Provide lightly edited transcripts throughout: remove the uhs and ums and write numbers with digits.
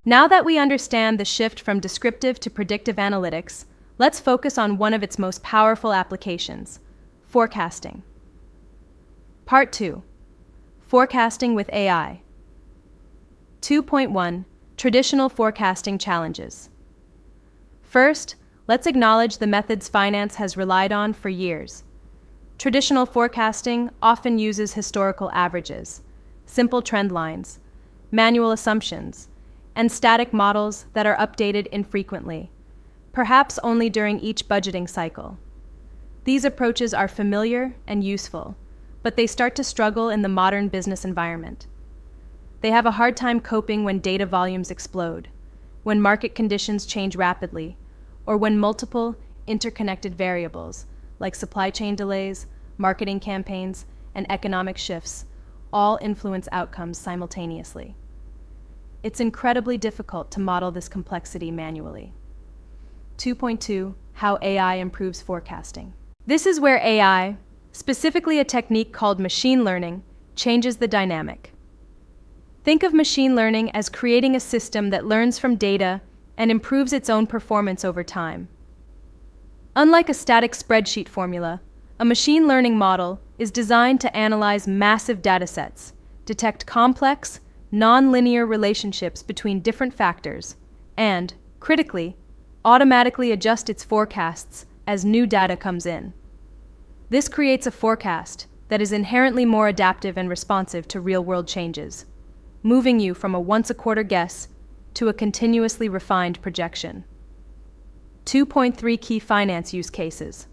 Now that we understand the shift from descriptive to predictive analytics, let's focus on one of its most powerful applications: forecasting. Part 2. Forecasting with AI. 2.1 Traditional Forecasting Challenges. First, let's acknowledge the methods finance has relied on for years. Traditional forecasting often uses historical averages, simple trend lines, manual assumptions, and static models that are updated infrequently, perhaps only during each budgeting cycle. These approaches are familiar and useful, but they start to struggle in the modern business environment. They have a hard time coping when data volumes explode, when market conditions change rapidly, or when multiple, interconnected variables, like supply chain delays, marketing campaigns, and economic shifts, all influence outcomes simultaneously. It's incredibly difficult to model this complexity manually. 2.2 How AI improves forecasting. This is where AI, specifically a technique called machine learning, changes the dynamic. Think of machine learning as creating a system that learns from data and improves its own performance over time. Unlike a static spreadsheet formula, a machine learning model is designed to analyze massive datasets, detect complex, non-linear relationships between different factors, and, critically, automatically adjust its forecasts as new data comes in. This creates a forecast that is inherently more adaptive and responsive to real-world changes, moving you from a once-a-quarter guess to a continuously refined projection. 2.3 Key finance use cases.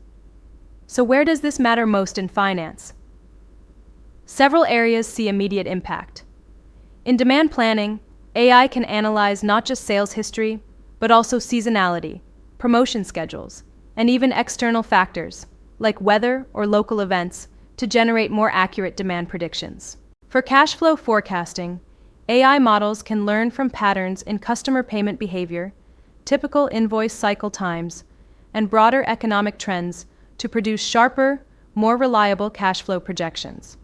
So where does this matter most in finance? Several areas see immediate impact. In demand planning, AI can analyze not just sales history, but also seasonality, promotion schedules, and even external factors, like weather or local events, to generate more accurate demand predictions. For cash flow forecasting, AI models can learn from patterns in customer payment behavior, typical invoice cycle times, and broader economic trends to produce sharper, more reliable cash flow projections.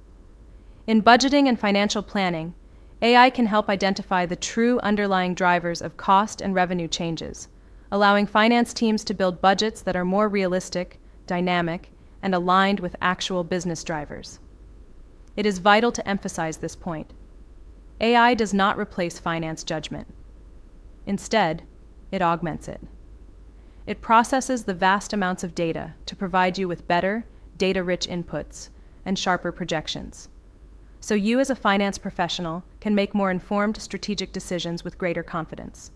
In budgeting and financial planning, AI can help identify the true underlying drivers of cost and revenue changes, allowing finance teams to build budgets that are more realistic, dynamic, and aligned with actual business drivers. It is vital to emphasize this point. AI does not replace finance judgment. Instead, it augments it. It processes the vast amounts of data to provide you with better, data-rich inputs and sharper projections, so you as a finance professional can make more informed strategic decisions with greater confidence.